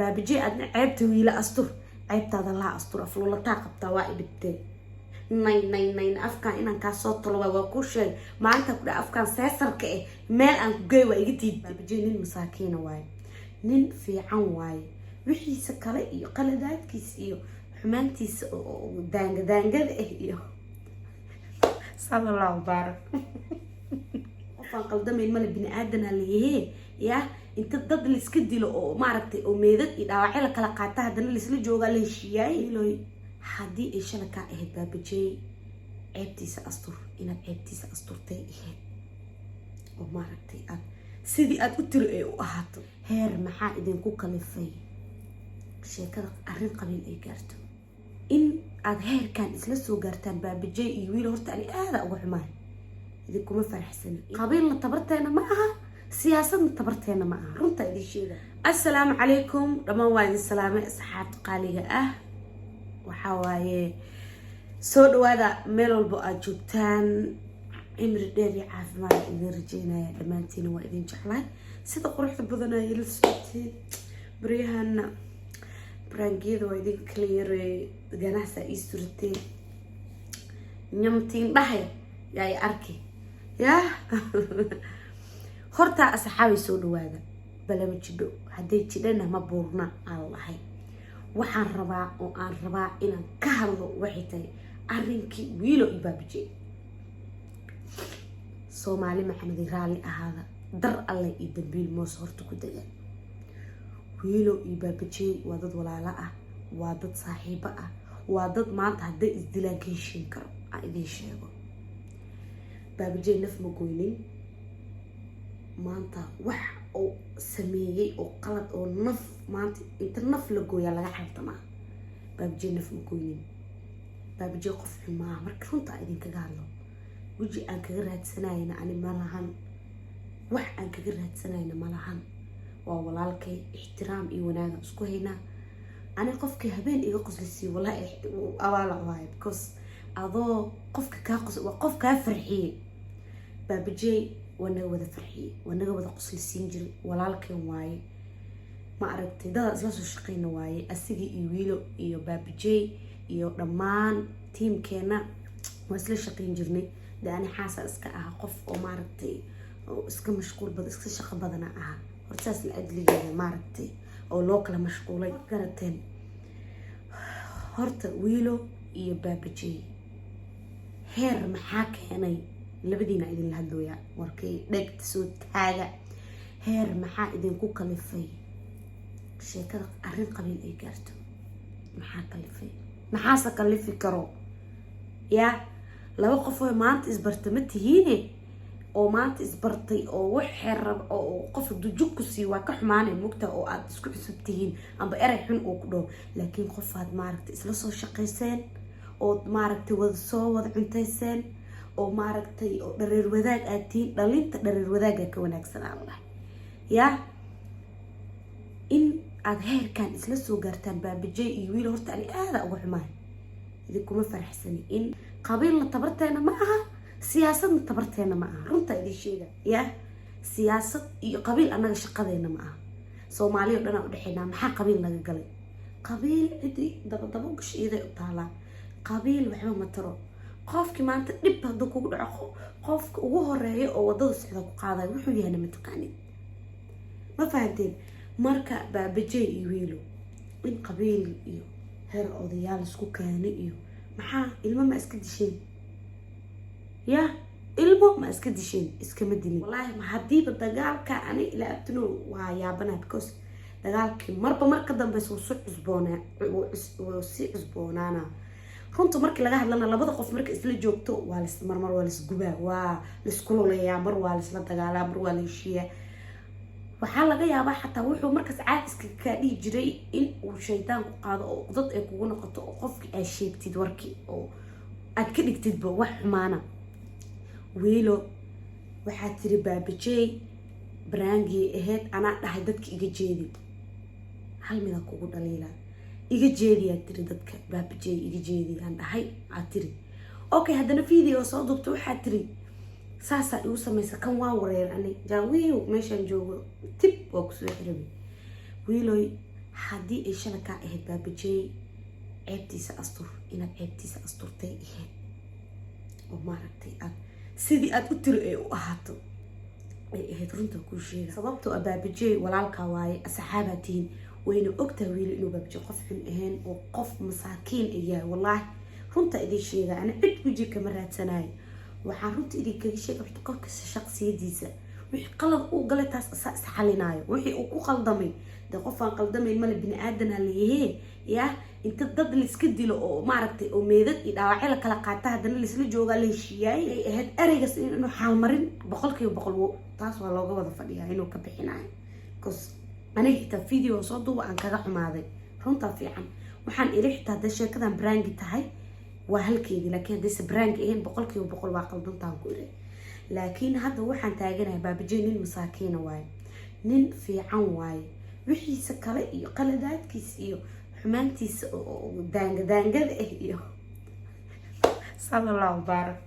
baabijay adna ceebta wiila astur ceebtaada la astur aflula taaqabta waa ibtay nay afkaan inaan ka soo tolo waa ku sheeg maanta ku afkaan seesarka meel aan ku geey waa iga tiid baabijay nin masaakiina waay nin fiican waay wixiisa kale iyo qaladaadkiisa iyo xumaantiisa oo daangada iyo sallallahu barak qofaan qaldamayn mala bini aadan leeyahay ya inta dad la iska dilo oo maaragtay oo meedad iyo dhaawacyo la kala qaata hadana la isla jooga la heshiiyay ilooy hadii ay shalaka ahayd baabijay ceebtiisa astur inaad ceebtiisa asturtay ahayd oo maaragtay aad sidii aad u tiro ee u ahaato heer maxaa idinku kalifay sheekada arrin qabiil ay gaarto in aad heerkan isla soo gaartaan baabijay iyo wiil horta ani aada uga xumaan idinkuma faraxsan qabiilna tabarteena ma aha siyaasadna tabarteena ma aha runta idin sheega assalaamu calaykum dhamaan waa idin salaamay asxaabta qaaliga ah waxaa waaye soo dhawaada meel walba aad joogtaan cimri dheer iyo caafimaad idin rajeynaya dhammaantiina waa idin jeclahay sida quruxda badan ay ila socoteen baryahana brangiyada waa idin kala yaray ganacsa ii surteen nyamtiin dhahay yaay arki yaa horta asxaabi soo dhawaada balama jidho hadday jidhana ma buurna aan lahay waxaan rabaa oo aan rabaa inaan ka hadlo waxay tahay arrinkii wiilo iyo baabijay Soomaali maxamed raali ahaada dar alle iyo dambiil moos horta ku dagan wiilo iyo baabijay waa dad walaalo ah waa dad saaxiibo ah waa dad maanta hadday isdilaan ka heshiin karo aan idin sheego baabijay naf ma goynin maanta wax oo sameeyay oo qalad oo naf maanta inta naf la gooyaa laga xaltama baabijay naf ma goynin baabijay qof xumaa marka runta idin kaga hadlo wiji aan kaga raadsanayna ani malahan wax aan kaga raadsanayna malahan waa walaalkay ixtiraam iyo wanaag isku hayna ani qofkii habeen iga qoslisi wallahi awaala waay because adoo qofka ka qosl waa qof ka farxiyay baabijay wana wada farxiyay wana wada qoslisiin jiray walaalkay waay ma aragtay dad isla soo shaqeeyna waay asigi iyo wiilo iyo baabijay iyo dhamaan teamkeena waa isla shaqeyn jirnay daani xaasa iska ah qof oo ma aragtay oo iska mashquul badan iska shaqo badan ah hortaas la adligeeda ma aragtay oo loo kala mashquulay garateen horta wiilo iyo baabijay heer maxaa keenay labadiina idin la hadlooya warkay dhegta soo taaga heer maxaa idinku kalifay sheekada arrin qabiil ay gaarto maxaa kalifay maxaa kalifi karo ya laba qof oo maanta isbartay ma tihiin oo maanta isbartay oo wax xirab oo qof dujug ku sii waa ka xumaanay mugta oo aad isku xisubtihiin amba eray xun oo ku dhaw laakiin qof aad maaragtay isla soo shaqeyseen oo maaragtay wada soo wada cuntayseen oo maaragtay oo dhareer wadaag aad tiin dhalinta dhareer wadaaga ka wanaagsan Allah ya in aad heerkan isla soo gaartaan baabijay iyo wiil horta ani aada uga xumaan idinkuma faraxsani in qabiilna tabarteena ma aha siyaasadna tabarteena ma aha runta idin sheega ya siyaasad iyo qabiil anaga shaqadeena ma aha Soomaaliya dhan u dhaxeynaa maxaa qabiil laga galay qabiil cidii daba gashiiday u taala qabiil waxba ma taro qofkii maanta dib haduu kugu dhaco qofka ugu horeeyo oo wadada socda ku qaaday wuxuu yahay ma tukaanid ma fahanteen marka baabijay iyo wiilo in qabiil iyo heer odayaal isku keenay iyo maxaa ilmo ma iska disheen ya ilmo ma iska disheen iska madini wallahi ma hadiiba dagaalka ani ila abtino waa yaabana because dagaalkii marka dambe soo cusboonaana runta markii laga hadlana labada qof marka isla joogto waa la marmar waa la isgubaa waa la isku looleeyaa mar waa la isla dagaalaa mar waa la heshiiyaa waxaa laga yaabaa xataa wuxuu markaas caafiska ka dhigi jiray in uu shaydaan ku qaado oo dad ay kugu noqoto oo qofkii aad sheegtid warkii oo aad ka dhigtidba wax xumaana wiilo waxaa tiri baabijay brangii ahayd anaa dhahay dadka iga jeedi hal mid aan kugu dhaliila iga jeedi aad tiri dadka baabijay iga jeedi aan dhahay aad tiri okay haddana video soo duubto waxaa tiri saasa igu samaysa kan waa wareer ani jaawiyo meeshan joogo tip oo ku soo xiribay wiiloy haddii ay shala kaa ahayd baabajey ceebtiisa astur inaad ceebtiisa asturtay ahayd oo maaragtay aad sidii aad u tiri ay u ahaato ay ahayd runta kuu sheega sababtoo ah baabajey walaalkaa waaye asxaabaa tihiin wayna ogtahay wiili inuu baabajey qof xun ahayn oo qof masaakiin ayahay wallaahi runta idin sheega ana cid weji kama raadsanayo waxaan runta idinkaga sheega horta qofka shaqsiyadiisa wixii qalad uu galay taas asaa isxalinaayo wixii uu ku qaldamay de qofaan qaldamayn male bini aadan aa leeyahee yaa inta dad laiska dilo oo maaragtay oo meedad iyo dhaawacyo la kala qaata haddana laisla joogaa la heshiiyaay ay ahayd ereygaas inuu xaalmarin 100% taas waa looga wada fadhiyaa inuu ka bixinayo bcause aniga xitaa video soo duuba aan kaga xumaaday runtaa fiican waxaan iri xitaa hadday sheekadan brangi tahay waa halkeedii laakiin haddayse brangi ahayn 100% waa qaldantaan ku iri laakiin hadda waxaan taaganahay baabajey nin masaakiina waaye nin fiican waaye wixiisa kale iyo qaladaadkiisa iyo xumaantiisa oo daangada ah iyo sallallahu barak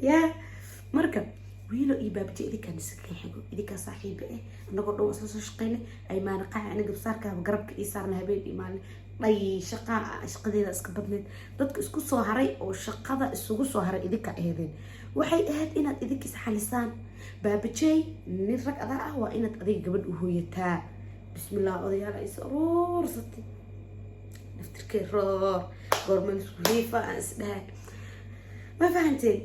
yaa marka wiilo iyo baabajey idinkaan iska xigo idinkaa saaxiiba ah anagoo dhow isla soo shaqeynay ay maanaqaca aniga basaarkaaba garabka ii saarna habeen iyo maalin dhay shaqadeeda iska badneed dadka isku soo haray oo shaqada isugu soo haray idinka aheedeen waxay ahayd inaad idinkiis xalisaan baabajey nin rag adaa ah waa inaad adiga gabadh u hooyataa bismillah odayaal ay saruursatay naftirkee roor goorman isku riifa aan isdhahay ma fahanteen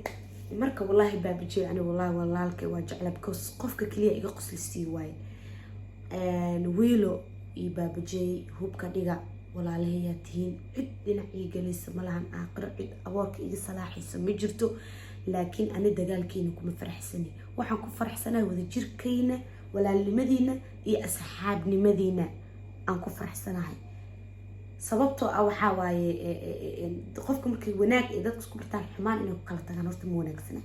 marka wallaahi baabajey ani wallaahi walaalkay waa jecla because qofka kaliya iga qoslisii waaye wiilo iyo baabajey hubka dhiga walaalahayaa tihiin cid dhinac ii galaysa malahan aakhiro cid aboorka iga salaaxaysa ma jirto laakiin ani dagaalkeena kuma faraxsani waxaan ku faraxsanaa wada jirkayna walaalnimadiina iyo asxaabnimadiina aan ku faraxsanahay sababtoo ah waxaa waaye qofka markay wanaag ay dadka isku bartaan xumaan inay ku kala tagaan horta ma wanaagsana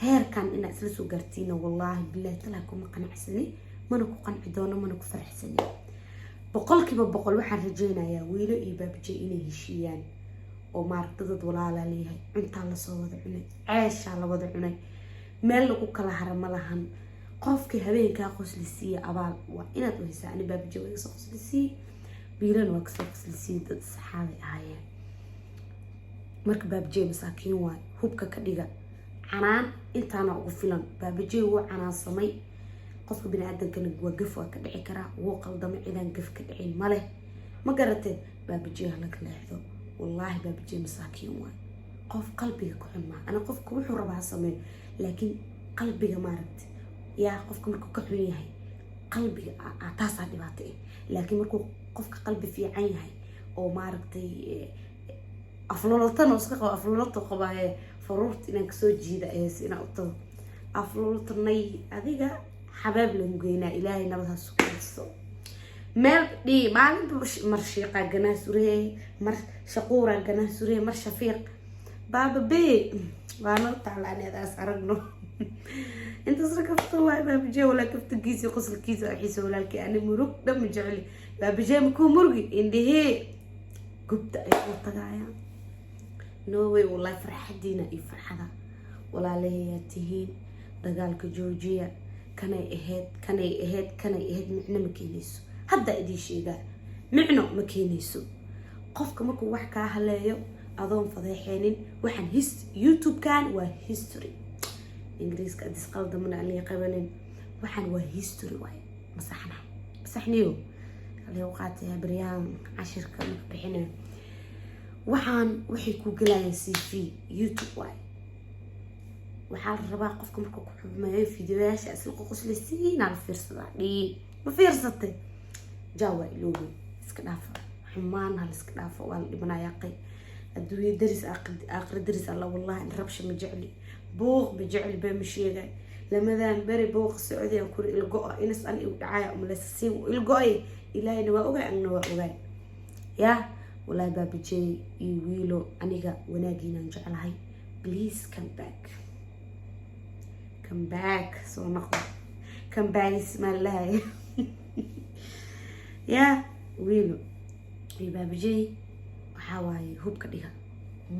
heerkan inaad isla soo gaartiina wallaahi billahi talaa kuma qanacsani mana ku qanci doono mana ku faraxsani 100% waxaan rajaynayaa wiilo iyo baabajey inay heshiiyaan oo maaragta dad walaalaa leeyahay cuntaa lasoo wada cunay ceeshaa la wada cunay meel lagu kala hara ma lahan qofkii habeenkaa qoslisiiya abaal waa inaad u haysaa ani baabajey waa iga soo qoslisiiye wiilana waa kasoo qoslisiiye dad saxaabay ahaayeen marka baabajey masaakiin waay hubka ka dhiga canaan intaana ugu filan baabajey wuu canaansamay qofka bini aadankana waa gaf waa ka dhici karaa wuu qaldamay cidaan gaf ka dhicin ma leh ma garatee baabajey halaka leexdo wallaahi baabajey masaakiin waay qof qalbiga ku xun maa ana qofka wuxuu rabaa sameeyo laakiin qalbiga maaragta yaa qofka markuu ka xun yahay qalbiga taasaa dhibaato ah laakiin markuu qofka qalbi fiican yahay oo maaragtay aflolatan oo iska qabo aflolato qabaaye faruurta inaan kasoo jiida ahees inaan u tago aflolotanay adiga xabaab lagu geynaa ilaahay nabadaas ku haysto meel dhii maalinba mar shiiqaa ganaa suree mar shaquuraa ganaa suree mar shafiiq baaba bee waana taclaaneedaas aragno intaas rakabto waay baabajey walaa kaftagiisi qoslkiisa waxiisa walaalkii ani murug dhama jecli baabajey makuu murugi indhahee gubta ay u tagaayaan norway wallahi farxadiina iyo farxada walaalahayaa tihiin dagaalka joojiya kanay ahayd micno ma keenayso hadda idin sheegaa micno ma keenayso qofka markuu wax kaa haleeyo adoon fadeexeenin waxaan youtube-kan waa history ingiriiska adis qaldamana aan liga qabanin waxaan waa history waaye masaxniyo alee u qaataya baryahan cashirka marka bixinayo waxaan waxay ku galayaan cv youtube waaye waxaa la rabaa qofka markuu ku xumeeyo fiidiyoyaasha isla qoqosleysiina la fiirsadaa dhii ma fiirsatay jaawa iloobi iska dhaafa xumaan hal iska dhaafa waa la dhibanayaa qay adduunyo daris aakhira daris alla wallahi in rabsha ma jecli buuq ma jecli baa ma sheegay lamadaan beri buuq socodiyaan kuri ilgo-a inas an igu dhacaya umaleysiin ilgo-ay ilaahayna waa ogaay anna waa ogaay yaa wallahi baabajey iyo wiilo aniga wanaagiinaan jeclahay please come back soo noqo come back ismaalahay yaa wiilo iyo baabajey waxaa waaye hubka dhiga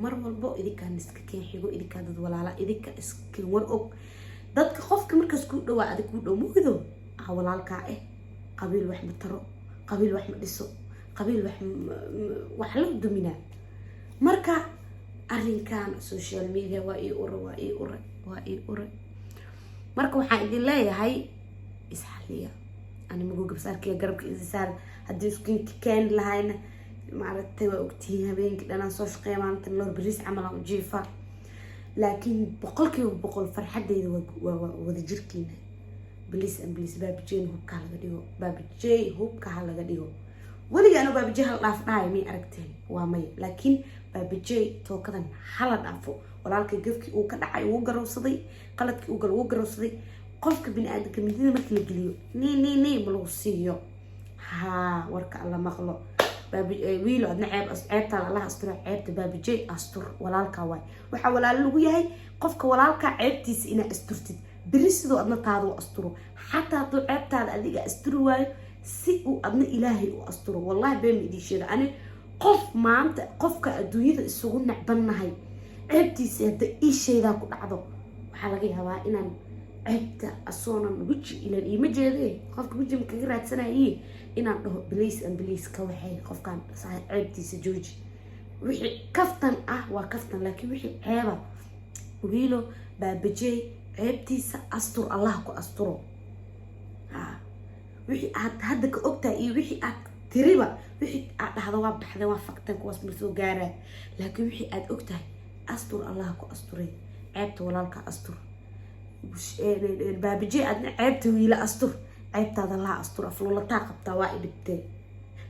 mar walbo idinkaan iska keen xigo idinkaa dad walaala idinka iskeen war og dadka qofka markaas ku dhawaa adig ku dhow muugido walaalkaa qabiil wax ma taro, qabiil wax ma dhiso, qabiil wax la duminaa. marka arrinkan social media waa ii ure marka waxaan idin leeyahay isxaliya. أنا ما جوجب صار كي أجرب كذا صار هديش كان لهاينا معرفت وقتها بين كده أنا صوش قيام عن تنور بريس عمله جيفا لكن بقول كي وبقول فرحة دي وذجر كينا بليس باب جين هو كهلا جديه باب جي هو كهلا جديه ولي أنا باب جي هلا فناي مي أركتين وامي لكن باب جي تو كذا حلا نعفو ولكن كيف وكذا عي وجرو صدي قلت وجرو صدي قفك بين آدم كمدينة مثل الجليو ني بلوسيو ها ورك الله مخلو باب ويلو أدنى عيب ترى الله أستر عيب باب جي أستر ولا الكواي وحاول أقول له هاي قفك ولا الك عيب تيس إنا أسترتد بريسدو أدنى تارو أستره حتى طو عيب ترى أديك أسترواي سيء أدنى إلهي وأستره والله بين إيدي شيء أنا قف ما أنت قفك الدنيا السجون نعبنا هاي عيب تيس هذا إيش شيء ذا كل عضو وحلاقي هوا إنا عبت أصلاً وجه إلى الإيمج هذه قف وجه مكررات سنة إيه إن بليس كوحي قف كان صحيح عبتي سجوج وحي كفتن وكفتن لكن وحي عيبة وقيلو بابجي عبتي أستر الله كو أستره وحي هدك أكتا إيه وحي تريبا وحي هذا واضح هذا وافقتن كواس مرسو قارة لكن وحي أكتا أستر الله كو أستره عبت ولا لك أستر بابجي أدنى عيبت ويلا أستر عيبت هذا الله أستر أفلولا تاقبتا وايد بتاعي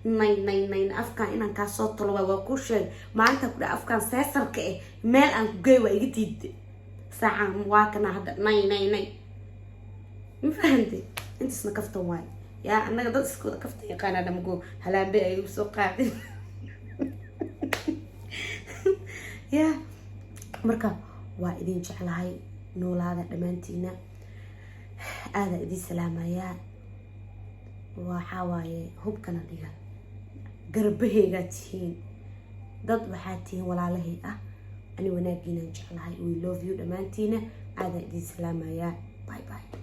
ناي أفكان إنان كاسوط طلوا وكل شيء ما أنت كده أفكان ساسر كأي مال أنك جاي ويجتيد ساعة مواكنا هذا ناي ما فهمتي أنت اسمك كفتا واي يا أنا قدرت سكوت كفتا يا كان أنا مقول هلا بقى يوسف قاعد يا مركب وايدين شعل هاي نول هذا دمانتينا هذا إدي سلامايا وحاواي هوب كان ديغا قربه قاتين ضد وحاتين ولا لهي أنا وناقينا نجعلها we love you دمانتينا هذا إدي سلامايا باي باي